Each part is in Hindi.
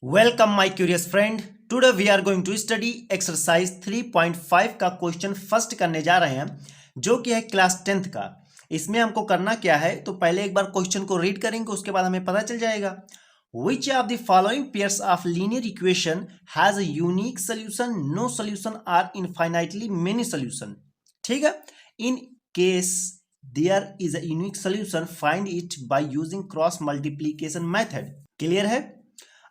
Welcome my curious friend. Today we are going to study exercise 3.5 का क्वेश्चन फर्स्ट करने जा रहे हैं, जो कि है क्लास 10th का। इसमें हमको करना क्या है, तो पहले एक बार क्वेश्चन को रीड करेंगे, उसके बाद हमें पता चल जाएगा। Which of the following pairs of linear equation has a unique solution, no solution or infinitely many solution. ठीक है, in case there is a unique solution find it by using cross multiplication method. Clear है।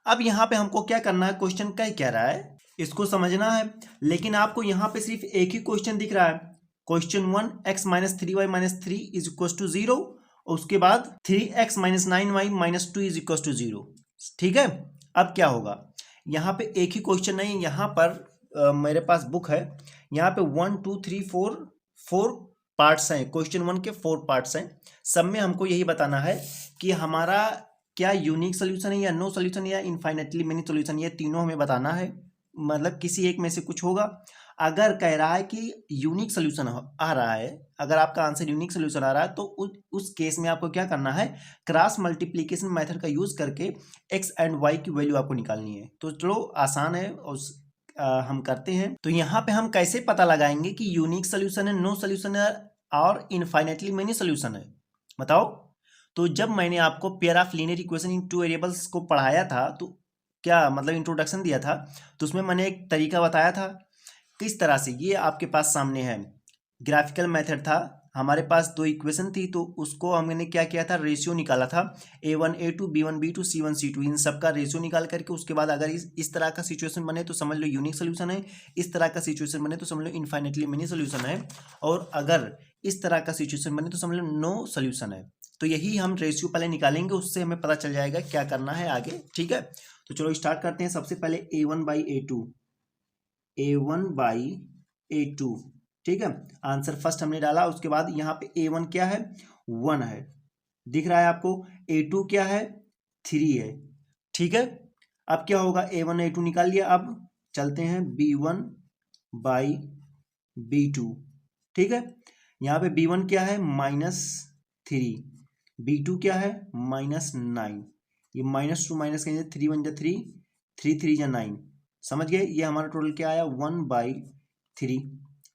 अब यहाँ पे हमको क्या करना है, क्वेश्चन क्या कह रहा है इसको समझना है। लेकिन आपको यहाँ पे सिर्फ एक ही क्वेश्चन दिख रहा है, question 1 x minus 3y minus 3 is equal to 0, उसके बाद 3x minus 9y minus 2 is equal to 0। ठीक है, अब क्या होगा, यहाँ पे एक ही क्वेश्चन नहीं, यहाँ पर मेरे पास बुक है, यहाँ पे 1 2 3 4 पार्ट्स हैं, क्वेश्चन 1 के 4 पार्ट्स हैं। सब में हमको यही बताना है कि हमारा क्या यूनिक सोल्यूशन है या नो सोल्यूशन या इनफाइनाइटली मेनी सोल्यूशन, ये तीनों हमें बताना है। मतलब किसी एक में से कुछ होगा। अगर कह रहा है कि यूनिक सोल्यूशन आ रहा है, अगर आपका आंसर यूनिक सोल्यूशन आ रहा है, तो उस केस में आपको क्या करना है, क्रॉस मल्टीप्लीकेशन मेथड का यूज करके एक्स एंड वाई की वैल्यू आपको निकालनी है। तो चलो आसान है और हम करते हैं। तो यहाँ पे हम कैसे पता लगाएंगे कि यूनिक सोल्यूशन है, नो सोल्यूशन है और इनफाइनाइटली मेनी सोल्यूशन है, बताओ। तो जब मैंने आपको pair of linear equation in two variables को पढ़ाया था, तो क्या मतलब इंट्रोडक्शन दिया था, तो उसमें मैंने एक तरीका बताया था किस तरह से। ये आपके पास सामने है, ग्राफिकल मेथड था। हमारे पास दो इक्वेशन थी, तो उसको हमने क्या किया था, रेशियो निकाला था, a1 a2 b1 b2 c1 c2, इन सब का रेशियो निकाल करके उसके बाद अगर इस तरह का सिचुएशन बने तो समझ लो यूनिक सोल्यूशन है, इस तरह का सिचुएशन बने तो समझ लो इनफाइनाइटली मेनी सोल्यूशन है, और अगर इस तरह का सिचुएशन बने तो समझ लो नो सोल्यूशन है। तो यही हम रेशियो पहले निकालेंगे, उससे हमें पता चल जाएगा क्या करना है आगे। ठीक है, तो चलो स्टार्ट करते हैं। सबसे पहले a1 बाई a2, ठीक है, आंसर फर्स्ट हमने डाला। उसके बाद यहाँ पे a1 क्या है, 1 है, दिख रहा है आपको। a2 क्या है, 3 है। ठीक है, अब क्या होगा, a1 a2 निकाल लिया। अब चलते हैं b1 बाई b2। ठीक है, यहाँ पे b1 क्या है, -3, b2 क्या है, -9। ये -2 माइनस करेंगे, 3 1 जा 3, 3 3 जा 9, समझ गए। ये हमारा टोटल क्या आया, 1/3।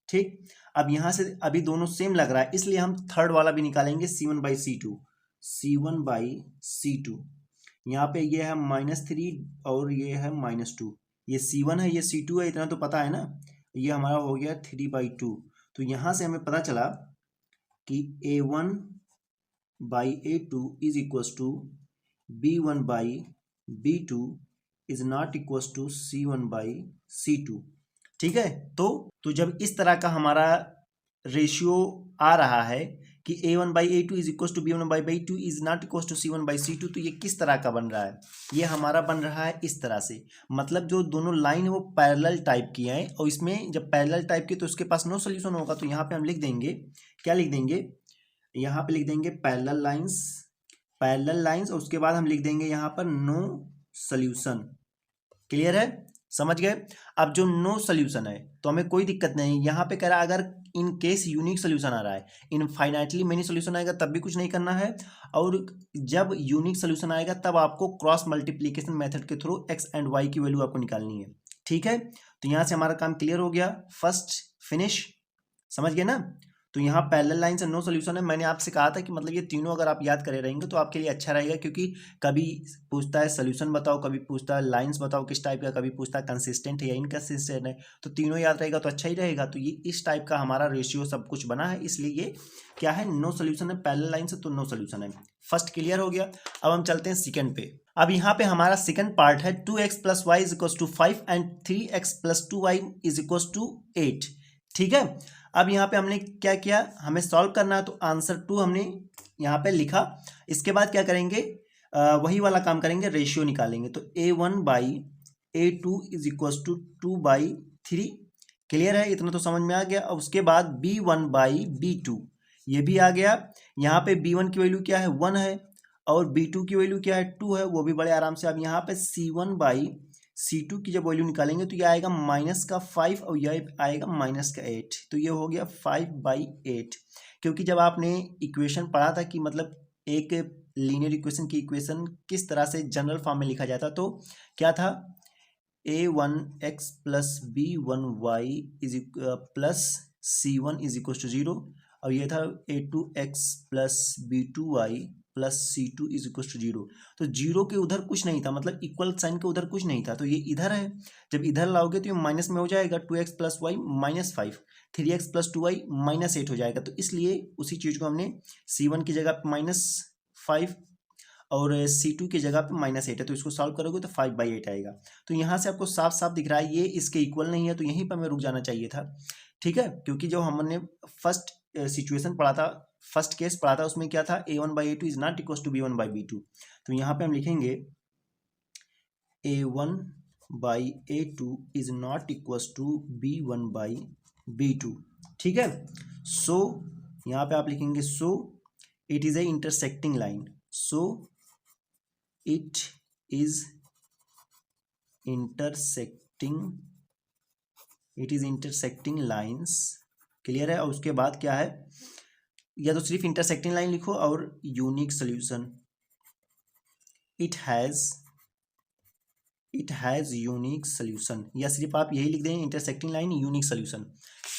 ठीक, अब यहां से अभी दोनों सेम लग रहा है, इसलिए हम थर्ड वाला भी निकालेंगे, c1/c2, c1/c2। यहाँ पे ये है -3 और ये है -2, ये c1 है ये c2 है, इतना तो पता है ना। ये हमारा हो गया 3/2। तो यहां से हमें पता चला कि a1/a2 is equal to b1/b2 is not equal to c1/c2। ठीक है, तो जब इस तरह का हमारा रेशियो आ रहा है कि a1/a2 is equal to b1/b2 is not equal to c1/c2, तो ये किस तरह का बन रहा है, ये हमारा बन रहा है इस तरह से। मतलब जो दोनों लाइन है वो पैरेलल टाइप की हैं, और इसमें जब पैरेलल टाइप की तो उसके पास नो सोल्यूशन होगा। तो यहाँ पे हम लिख देंगे, क्या लिख देंगे, यहाँ पे लिख देंगे पैरेलल लाइंस, और उसके बाद हम लिख देंगे यहाँ पर नो सोल्यूशन। क्लियर है, समझ गए। अब जो नो सोल्यूशन है तो हमें कोई दिक्कत नहीं, यहाँ पे कह रहा है अगर इन केस यूनिक सोल्यूशन आ रहा है, इनफाइनाइटली मेनी सोल्यूशन आएगा तब भी कुछ नहीं करना है, और जब यूनिक सोल्यूशन आएगा तब आपको क्रॉस मल्टीप्लीकेशन मेथड के थ्रू एक्स एंड वाई की वैल्यू आपको निकालनी है। ठीक है, तो यहाँ से हमारा काम क्लियर हो गया, फर्स्ट फिनिश, समझ गए ना। तो यहाँ पैरेलल लाइन से नो सोल्यूशन है। मैंने आपसे कहा था कि मतलब ये तीनों अगर आप याद करे रहेंगे तो आपके लिए अच्छा रहेगा, क्योंकि कभी पूछता है सोल्यूशन बताओ, कभी पूछता है लाइंस बताओ किस टाइप का, कभी पूछता है कंसिस्टेंट है या इनकंसिस्टेंट है, तो तीनों याद रहेगा तो अच्छा ही रहेगा। तो ये इस टाइप का हमारा रेशियो सब कुछ बना है, इसलिए ये क्या है, नो सोल्यूशन है, पैरेलल लाइन से तो नो सोल्यूशन है। फर्स्ट क्लियर हो गया। अब हम चलते हैं सेकंड पे। अब यहाँ पे हमारा सेकंड पार्ट है 2x + y = 5 and 3x + 2y = 8। ठीक है, अब यहाँ पे हमने क्या किया, हमें सॉल्व करना है, तो आंसर 2 हमने यहाँ पे लिखा। इसके बाद क्या करेंगे, वही वाला काम करेंगे, रेशियो निकालेंगे। तो a1/a2 is equal to 2/3। Clear है, इतना तो समझ में आ गया। और उसके बाद b1/b2 ये भी आ गया। यहाँ पे b1 की वैल्यू क्या है, 1 है, और b2 की वैल्यू क्या है, 2 है, वो भी बड़े आराम से। अब यहाँ पे c1/c2 की जब वैल्यू निकालेंगे तो ये आएगा -5 और यह आएगा -8, तो ये हो गया 5/8। क्योंकि जब आपने इक्वेशन पढ़ा था कि मतलब एक लीनियर इक्वेशन की इक्वेशन किस तरह से जनरल फॉर्म में लिखा जाता, तो क्या था, a1x plus b1y is plus c1 is equal to 0, और ये था a2x plus b2y plus c2 is equal to 0। तो जीरो के उधर कुछ नहीं था, मतलब इक्वल साइन के उधर कुछ नहीं था, तो ये इधर है। जब इधर लाओगे तो ये माइनस में हो जाएगा, 2x plus y minus 5, 3x plus 2y minus 8 हो जाएगा। तो इसलिए उसी चीज़ को हमने c1 की जगह पे -5 और c2 की जगह पे -8 है, तो इसको सॉल्व करोगे तो 5/8 आएगा। तो यहाँ से आपको साफ साफ दिख रहा है ये इसके इक्वल नहीं है, तो यहीं पर हमें रुक जाना चाहिए था, ठीक है। क्योंकि जो हमने फर्स्ट सिचुएशन पढ़ा था, फर्स्ट केस पढ़ा था, उसमें क्या था, a1/a2 is not equal to b1/b2। तो यहाँ पे हम लिखेंगे a1/a2 is not equal to b1/b2, ठीक है। सो यहाँ पे आप लिखेंगे so it is a intersecting line, so it is intersecting lines, clear है। और उसके बाद क्या है, या तो सिर्फ इंटरसेक्टिंग लाइन लिखो और unique solution, it has unique solution, या सिर्फ आप यही लिख दें इंटरसेक्टिंग लाइन यूनिक सोल्यूशन,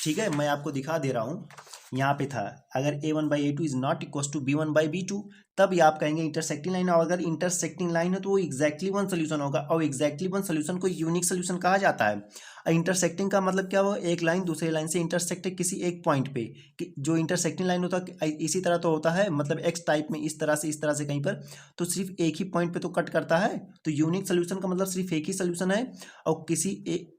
ठीक है। मैं आपको दिखा दे रहा हूँ, यहाँ पे था अगर a1/a2 is not equal to b1/b2, तब ये आप कहेंगे इंटरसेक्टिंग लाइन, और अगर इंटरसेक्टिंग लाइन है तो वो एक्जैक्टली वन सोल्यूशन होगा, और एक्जैक्टली वन सोल्यूशन को यूनिक सोल्यूशन कहा जाता है। इंटरसेक्टिंग का मतलब क्या हुआ, एक लाइन दूसरे लाइन से इंटरसेक्ट है किसी एक पॉइंट पे, कि जो इंटरसेक्टिंग लाइन होता है इसी तरह तो होता है, मतलब एक्स टाइप में इस तरह से कहीं पर, तो सिर्फ एक ही पॉइंट पे तो कट करता है। तो यूनिक सोल्यूशन का मतलब सिर्फ एक ही सोल्यूशन है, और किसी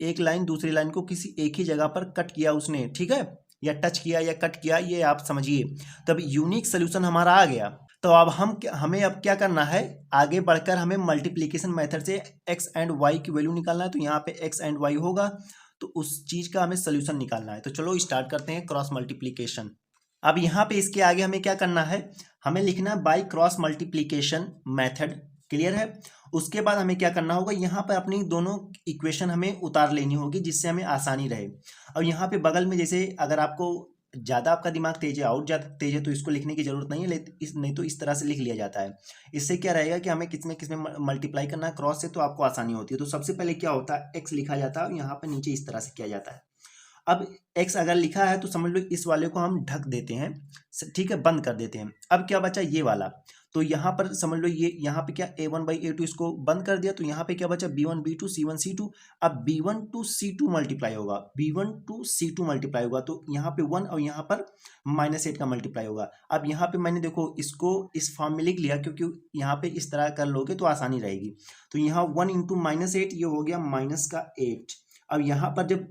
एक लाइन दूसरी लाइन को किसी एक ही जगह पर कट किया उसने, ठीक है, या टच किया या कट किया, ये आप समझिए। तब यूनिक सोल्यूशन हमारा आ गया। तो अब हमें अब क्या करना है, आगे बढ़कर हमें मल्टीप्लिकेशन मेथड से x एंड y की वैल्यू निकालना है। तो यहाँ पे x एंड y होगा, तो उस चीज का हमें सोल्यूशन निकालना है। तो चलो स्टार्ट करते हैं क्रॉस मल्टीप्लिकेशन। अब यहाँ पे इसके आगे हमें क्या करना है, हमें लिखना है by cross multiplication method, clear है। उसके बाद हमें क्या करना होगा, यहाँ पर अपनी दोनों इक्वेशन हमें उतार लेनी होगी, जिससे हमें आसानी रहे। और यहाँ पे बगल में जैसे अगर आपको ज़्यादा आपका दिमाग तेज है, और ज़्यादा तेज है, तो इसको लिखने की जरूरत नहीं है, नहीं तो इस तरह से लिख लिया जाता है। इससे क्या रहेगा कि हमें किसमें मल्टीप्लाई करना है क्रॉस से, तो आपको आसानी होती है। तो सबसे पहले क्या होता है, एक्स लिखा जाता है, और यहाँ पे नीचे इस तरह से किया जाता है। अब x अगर लिखा है तो समझ लो इस वाले को हम ढक देते हैं, ठीक है, बंद कर देते हैं। अब क्या बचा, ये वाला, तो यहाँ पर समझ लो ये यहाँ पे क्या a1/a2 इसको बंद कर दिया, तो यहाँ पे क्या बचा, b1 b2 c1 c2। अब b1 to c2 मल्टीप्लाई होगा, b1 to c2 मल्टीप्लाई होगा, तो यहाँ पे 1 और यहाँ पर -8 का मल्टीप्लाई होगा। अब यहाँ पे मैंने देखो इसको इस फॉर्म में लिख लिया, क्योंकि यहाँ पे इस तरह कर लोगे तो आसानी रहेगी। तो यहाँ 1 × -8 ये हो गया -8। अब यहाँ पर जब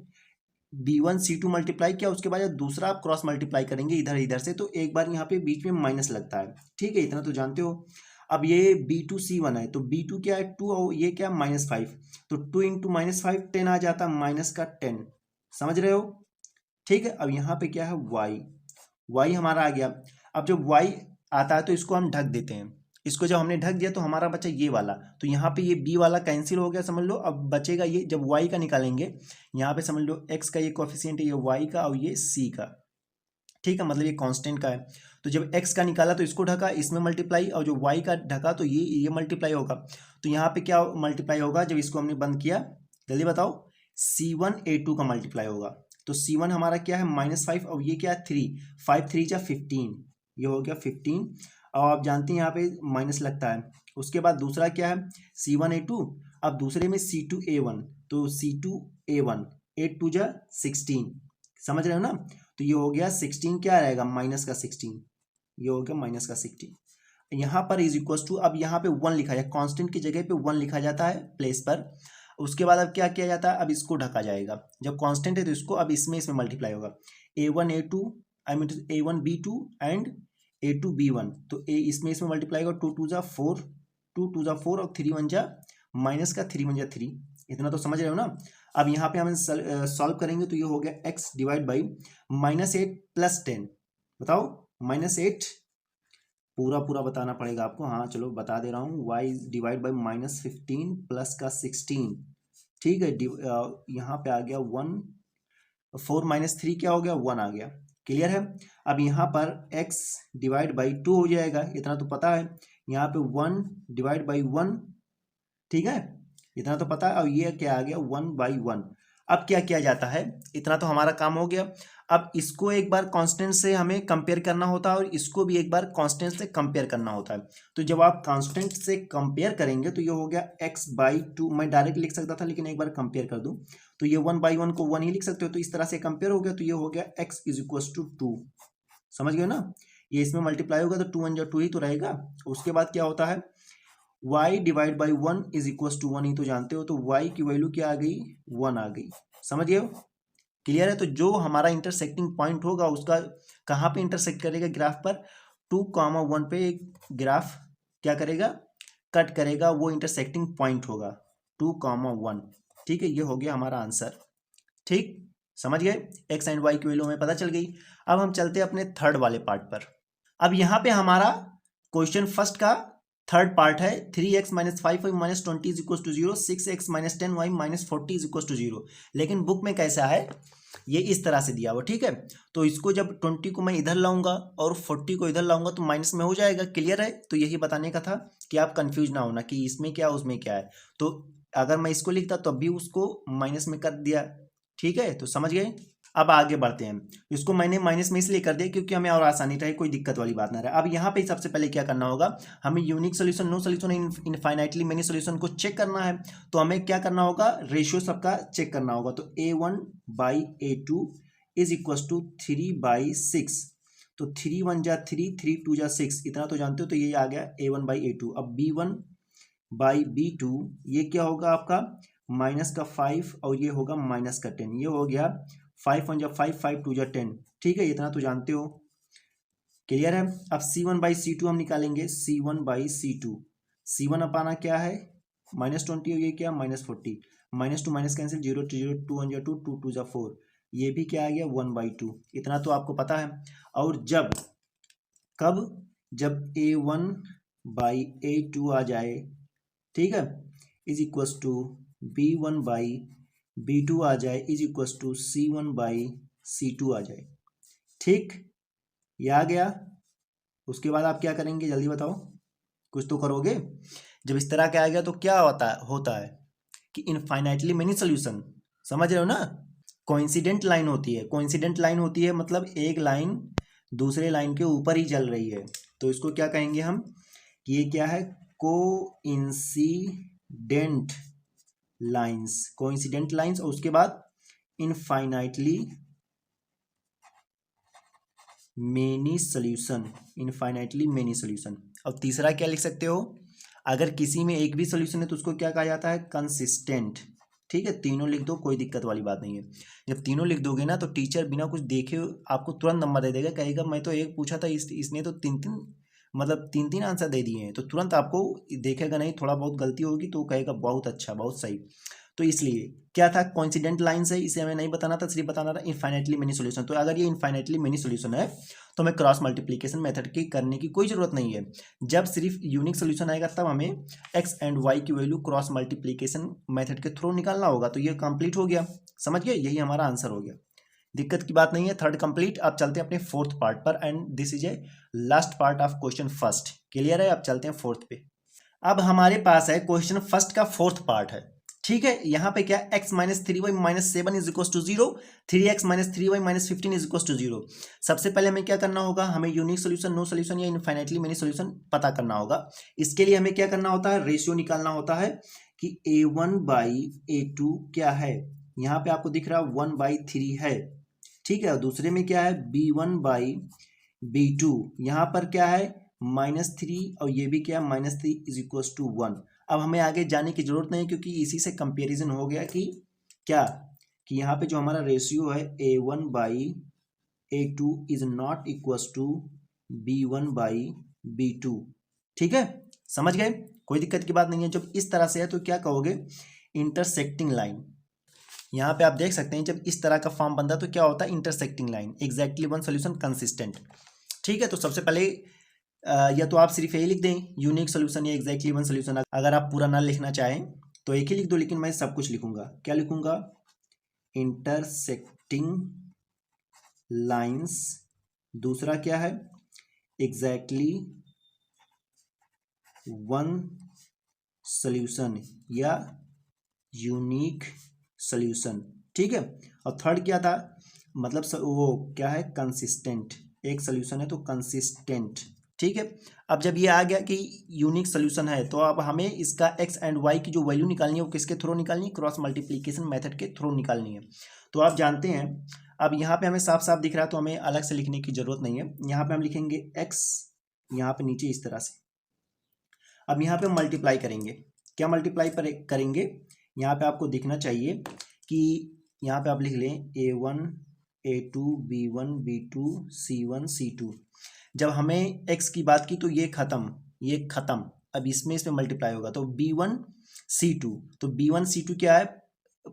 b1 c2 मल्टीप्लाई किया, उसके बाद जब दूसरा आप क्रॉस मल्टीप्लाई करेंगे इधर से, तो एक बार यहाँ पे बीच में माइनस लगता है, ठीक है, इतना तो जानते हो। अब ये b2 c1 है, तो b2 क्या है 2, और ये क्या -5, तो 2 × -5 10 आ जाता है, -10, समझ रहे हो, ठीक है। अब यहाँ पे क्या है y हमारा आ गया। अब जब y आता है तो इसको हम ढक देते हैं, इसको जब हमने ढक दिया तो हमारा बचा ये वाला, तो यहाँ पे ये b वाला कैंसिल हो गया, समझ लो। अब बचेगा ये, जब y का निकालेंगे, यहाँ पे समझ लो x का ये कोफिशिएंट है, ये y का और ये c का, ठीक है, मतलब ये कांस्टेंट का है। तो जब x का निकाला तो इसको ढका, इसमें मल्टीप्लाई, और जो y का ढका तो ये मल्टीप्लाई होगा। तो यहाँ पे क्या मल्टीप्लाई होगा, जब इसको हमने बंद किया, जल्दी बताओ, c1a2 का मल्टीप्लाई होगा। तो c1 हमारा क्या है -5, और ये क्या है 3, 5 3 जा 15, ये हो गया 15। और आप जानते हैं यहाँ पे माइनस लगता है। उसके बाद दूसरा क्या है c1a2, अब दूसरे में c2a1, तो c2a1 8 2 जा 16, समझ रहे हो ना। तो ये हो गया 16, क्या रहेगा -16, ये हो गया -16। यहाँ पर इज इक्वल टू, अब यहाँ पे 1 लिखा जाए, कांस्टेंट की जगह पे 1 लिखा जाता है प्लेस पर। उसके बाद अब क्या किया जाता है, अब इसको ढका जाएगा, जब कांस्टेंट है तो इसको अब इसमें मल्टीप्लाई होगा, a1a2 I mean a1b2 and a2b1, तो इसमें मल्टीप्लाई होगा, 2 2 जा 4, 2 2 जा 4 और 3 1 जा -3 1 जा 3, इतना तो समझ रहे हो ना। अब यहाँ पे हम सॉल्व करेंगे, तो ये हो गया x डिवाइड बाई -8 + 10, बताओ -8 पूरा बताना पड़ेगा आपको, हाँ चलो बता दे रहा हूँ, y डिवाइड बाई -15 प्लस का 16, ठीक है। यहाँ पे आ गया 1, 4 - 3 क्या हो गया 1 आ गया, क्लियर है। अब यहाँ पर x डिवाइड बाई 2 हो जाएगा, इतना तो पता है, यहाँ पे 1 डिवाइड बाई 1, ठीक है, इतना तो पता है। और ये क्या आ गया 1/1। अब क्या किया जाता है, इतना तो हमारा काम हो गया। अब इसको एक बार कांस्टेंट से हमें कंपेयर करना होता है और इसको भी एक बार कांस्टेंट से कंपेयर करना होता है। तो जब आप कांस्टेंट से कंपेयर करेंगे तो ये हो गया x/2। मैं डायरेक्ट लिख सकता था लेकिन एक बार कंपेयर कर दूं तो ये 1/1 को 1 ही लिख सकते हो, तो इस तरह से कंपेयर हो गया। तो ये हो गया x = 2, समझ गए ना। ये इसमें मल्टीप्लाई होगा तो 2 1 2 ही तो रहेगा। उसके बाद क्या होता है, y डिवाइड बाई 1 = 1 ही तो जानते हो। तो y की वैल्यू क्या आ गई, 1 आ गई। समझ गए हो, क्लियर है। तो जो हमारा इंटरसेक्टिंग पॉइंट होगा उसका कहाँ पे इंटरसेक्ट करेगा, ग्राफ पर 2,1 पे ग्राफ क्या करेगा, कट करेगा, वो इंटरसेक्टिंग पॉइंट होगा 2,1। ठीक है, ये हो गया हमारा आंसर। ठीक, समझ गए, एक्स एंड वाई की वैल्यू हमें पता चल गई। अब हम चलते हैं अपने थर्ड वाले पार्ट पर। अब यहाँ पे हमारा क्वेश्चन फर्स्ट का थर्ड पार्ट है 3x - 5y - 20 = 0, 6x - 10y - 40 = 0। लेकिन बुक में कैसा है, ये इस तरह से दिया हुआ, ठीक है। तो इसको जब 20 को मैं इधर लाऊंगा और 40 को इधर लाऊंगा तो माइनस में हो जाएगा, क्लियर है। तो यही बताने का था कि आप कंफ्यूज ना होना कि इसमें क्या उसमें क्या है। तो अगर मैं इसको लिखता तो अभी उसको माइनस में कर दिया, ठीक है, तो समझ गए। अब आगे बढ़ते हैं। इसको मैंने माइनस में इसलिए कर दिया क्योंकि हमें और आसानी रहे, कोई दिक्कत वाली बात ना रहे। अब यहाँ पे सबसे पहले क्या करना होगा, हमें unique solution, no solution, infinitely many solution को चेक करना है। तो हमें क्या करना होगा, रेशियो सबका चेक करना होगा। तो a1/a2 = 3/6। तो 3 1 जा 3, 3 2 जा 6, इतना तो जानते हो। तो ये आ गया a1/a2। अब b1/b2 ये क्या होगा आपका, -5 और ये होगा -10। ये हो गया 5 1 जा 5, 5 2 जा 10, ठीक है, इतना तो जानते हो, क्लियर है। अब c1/c2 हम निकालेंगे, c1/c2, c1 अपाना क्या है -20 और ये क्या -40, -2 माइनस कैंसिल, 0 0 2 1 जा 2, 2 2 जा 4, ये भी क्या आ गया 1/2, इतना तो आपको पता है। और जब कब, जब a1/a2 आ जाए, ठीक है, = b1/b2 आ जाए, = c1/c2 आ जाए, ठीक, ये आ गया। उसके बाद आप क्या करेंगे जल्दी बताओ, कुछ तो करोगे। जब इस तरह का आ गया तो क्या होता है कि इनफाइनाइटली मेनी सोल्यूशन, समझ रहे हो ना। कोइंसिडेंट लाइन होती है, कोइंसिडेंट लाइन होती है मतलब एक लाइन दूसरे लाइन के ऊपर ही चल रही है। तो इसको क्या कहेंगे हम, कि ये क्या है, कोइंसिडेंट लाइंस, कोइंसिडेंट लाइंस। और उसके बाद infinitely many solution, infinitely many solution. और तीसरा क्या लिख सकते हो, अगर किसी में एक भी सोल्यूशन है तो उसको क्या कहा जाता है, कंसिस्टेंट, ठीक है। तीनों लिख दो, कोई दिक्कत वाली बात नहीं है। जब तीनों लिख दोगे ना तो टीचर बिना कुछ देखे आपको तुरंत नंबर दे देगा, कहेगा मैं तो एक पूछा था, इसने तो तीन तीन आंसर दे दिए हैं। तो तुरंत आपको देखेगा नहीं, थोड़ा बहुत गलती होगी तो कहेगा बहुत अच्छा, बहुत सही। तो इसलिए क्या था, कोइंसिडेंट लाइंस है, इसे हमें नहीं बताना था, सिर्फ बताना था इनफाइनाइटली मेनी सोल्यूशन। तो अगर ये इनफाइनाइटली मेनी सोल्यूशन है तो हमें क्रॉस मल्टीप्लिकेशन मेथड की करने की कोई जरूरत नहीं है। जब सिर्फ यूनिक सोल्यूशन आएगा तब हमें एक्स एंड वाई की वैल्यू क्रॉस मल्टीप्लिकेशन मेथड के थ्रू निकालना होगा। तो ये कंप्लीट हो गया, समझ गए, यही हमारा आंसर हो गया, दिक्कत की बात नहीं है। Third complete. अब चलते हैं अपने फोर्थ पार्ट पर, and this is a last part of question first, clear है। अब चलते हैं फोर्थ पे। अब हमारे पास है क्वेश्चन फर्स्ट का फोर्थ पार्ट है, ठीक है। यहाँ पे क्या, x - 3y - 7 = 0, 3x - 3y - 15 = 0। सबसे पहले हमें क्या करना होगा, हमें यूनिक सोल्यूशन, नो सोल्यूशन या इनफाइनाइटली मेनी सोल्यूशन पता करना होगा। इसके लिए हमें क्या करना होता है, रेशियो निकालना होता है कि a1/a2 क्या है। यहाँ पे आपको दिख रहा है 1/3 है, ठीक है। दूसरे में क्या है, b1/b2, यहाँ पर क्या है -3, और ये भी क्या है -3 = 1। अब हमें आगे जाने की जरूरत नहीं क्योंकि इसी से कंपैरिजन हो गया कि क्या, कि यहाँ पे जो हमारा रेशियो है a1/a2 is not equal to b1/b2, ठीक है, समझ गए, कोई दिक्कत की बात नहीं है। जब इस तरह से है तो क्या कहोगे, इंटरसेक्टिंग लाइन। यहाँ पे आप देख सकते हैं जब इस तरह का फॉर्म बनता है तो क्या होता है, intersecting line, exactly one solution, consistent, ठीक है। तो सबसे पहले या तो आप सिर्फ यही लिख दें यूनिक सोल्यूशन या एग्जैक्टली वन सोल्यूशन। अगर आप पूरा ना लिखना चाहें तो एक ही लिख दो, लेकिन मैं सब कुछ लिखूंगा। क्या लिखूंगा, इंटरसेक्टिंग लाइंस, दूसरा क्या है, एग्जैक्टली वन सोल्यूशन या यूनिक सोल्यूशन, ठीक है। और थर्ड क्या था, मतलब वो क्या है, कंसिस्टेंट, एक सोल्यूशन है तो कंसिस्टेंट, ठीक है। अब जब ये आ गया कि यूनिक सोल्यूशन है तो अब हमें इसका एक्स एंड वाई की जो वैल्यू निकालनी है वो किसके थ्रू निकालनी है, क्रॉस मल्टीप्लिकेशन मेथड के थ्रू निकालनी है। तो आप जानते हैं, अब यहाँ पे हमें साफ साफ दिख रहा है तो हमें अलग से लिखने की जरूरत नहीं है। यहाँ पे हम लिखेंगे एक्स, यहाँ पे नीचे इस तरह से। अब यहाँ पे मल्टीप्लाई करेंगे, क्या मल्टीप्लाई करेंगे, यहाँ पे आपको दिखना चाहिए कि यहाँ पे आप लिख लें A1 A2 B1 B2 C1 C2। जब हमें x की बात की तो ये खत्म, अब इसमें मल्टीप्लाई होगा तो B1 C2, तो B1 C2 क्या है,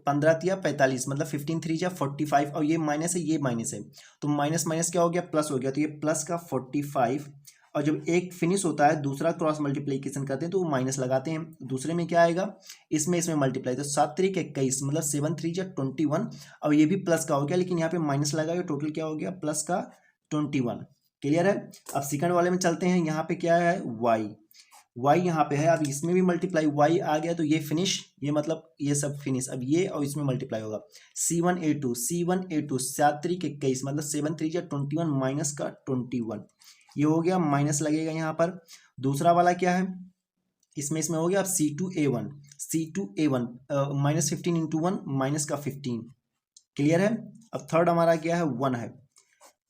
15 या 45, मतलब 15 3 या 45, और ये माइनस है, ये माइनस है, तो माइनस माइनस क्या हो गया, प्लस हो गया, तो ये प्लस का 45। और जब एक फिनिश होता है, दूसरा क्रॉस मल्टीप्लिकेशन करते हैं तो वो माइनस लगाते हैं, दूसरे में क्या आएगा, इसमें मल्टीप्लाई, तो 7 3 21, मतलब 7 3 या 21। और ये भी प्लस का हो गया, लेकिन यहाँ पे माइनस लगाया, टोटल क्या हो गया, प्लस का 21। क्लियर है। अब सेकंड वाले में चलते हैं, यहाँ पे क्या है, वाई यहाँ पे है, अब इसमें भी मल्टीप्लाई, वाई आ गया तो ये फिनिश, ये मतलब ये सब फिनिश, अब ये और इसमें मल्टीप्लाई होगा, C1 A2 7 3 21, मतलब 7 3 या 21 माइनस का 21, ये हो गया, माइनस लगेगा यहाँ पर। दूसरा वाला क्या है, इसमें हो गया, अब C2 A1 minus 15 into 1 minus का 15। क्लियर है। अब थर्ड हमारा क्या है, 1 है।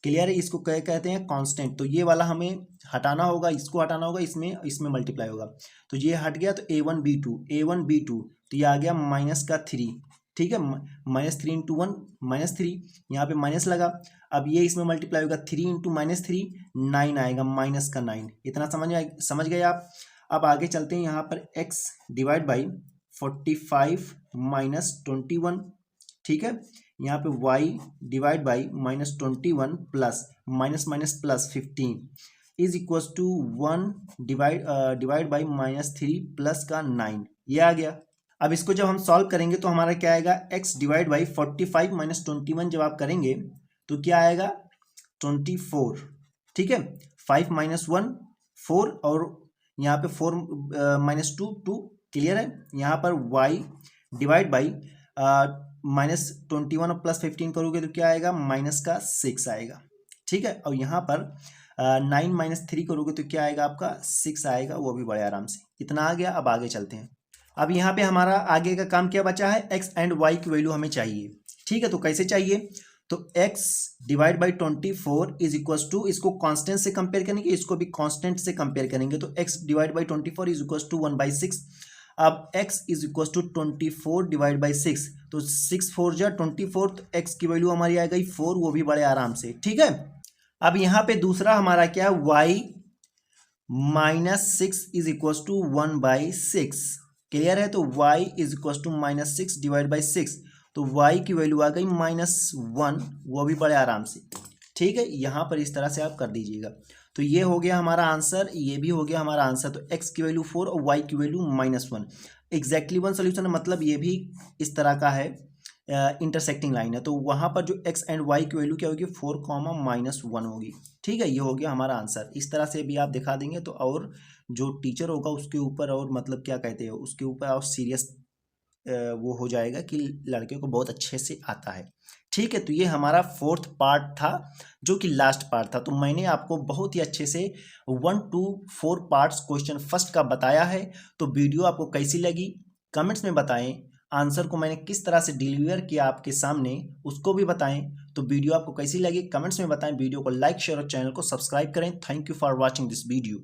क्लियर है। इसको क्या कहते हैं, कांस्टेंट। तो ये वाला हमें हटाना होगा, इसको हटाना होगा, इसमें मल्टीप्लाई होगा, तो ये हट गया, तो A1 B2 तो ये आ गया माइनस का 3, ठीक है, माइनस 3 इंटू 1 माइनस 3, यहाँ पे माइनस लगा, अब ये इसमें मल्टीप्लाई होगा, 3 इंटू माइनस 3 9 आएगा, माइनस का 9। इतना समझ गए आप। अब आगे चलते हैं, यहाँ पर x डिवाइड बाई 45 माइनस 21, ठीक है। यहाँ पे y divide by minus 21 plus minus minus plus 15 is equal to 1 divide by minus 3 plus का 9, ये आ गया। अब इसको जब हम सॉल्व करेंगे तो हमारा क्या आएगा, x डिवाइड बाई 45 माइनस 21 जब आप करेंगे तो क्या आएगा, 24, ठीक है। 5 माइनस 1 4, और यहाँ पे 4 माइनस 2 2। क्लियर है। यहाँ पर y डिवाइड बाई माइनस 21 और प्लस 15 करोगे तो क्या आएगा, माइनस का 6 आएगा, ठीक है। और यहाँ पर 9 माइनस 3 करोगे तो क्या आएगा, आपका 6 आएगा, वो भी बड़े आराम से। इतना आ गया। अब आगे चलते हैं। अब यहाँ पे हमारा आगे का काम क्या बचा है, x एंड y की वैल्यू हमें चाहिए, ठीक है। तो कैसे चाहिए, तो x divide by 24 is equal to, इसको कांस्टेंट से कंपेयर करेंगे, इसको भी कांस्टेंट से कंपेयर करेंगे, तो x divide by 24 is equal to 1/6। अब x is equal to 24 divide by 6, तो 6 4 जा 24, तो x की वैल्यू हमारी आ गई 4, वो भी बड़े आराम से, ठीक है। अब यहाँ पे दूसरा हमारा क्या है, y minus 6 is equal to 1/6। Clear है। तो y is equal to minus 6 divide by 6, तो y की वैल्यू आ गई -1, वो भी बड़े आराम से, ठीक है। यहाँ पर इस तरह से आप कर दीजिएगा। तो ये हो गया हमारा आंसर, ये भी हो गया हमारा आंसर। तो x की वैल्यू 4 और y की वैल्यू -1, एग्जैक्टली वन सोल्यूशन है, मतलब ये भी इस तरह का है, इंटरसेक्टिंग लाइन है। तो वहाँ पर जो x एंड y की वैल्यू क्या होगी, 4, -1 होगी, ठीक है। ये हो गया हमारा आंसर। इस तरह से भी आप दिखा देंगे तो और जो टीचर होगा उसके ऊपर, और मतलब क्या कहते हैं, उसके ऊपर और सीरियस वो हो जाएगा कि लड़के को बहुत अच्छे से आता है, ठीक है। तो ये हमारा 4th पार्ट था, जो कि लास्ट पार्ट था। तो मैंने आपको बहुत ही अच्छे से 1 to 4 पार्ट्स क्वेश्चन फर्स्ट का बताया है। तो वीडियो आपको कैसी लगी कमेंट्स में बताएं, आंसर को मैंने किस तरह से डिलीवर किया आपके सामने उसको भी बताएं। तो वीडियो आपको कैसी लगी कमेंट्स में बताएं। वीडियो को लाइक शेयर और चैनल को सब्सक्राइब करें। Thank you for watching this video.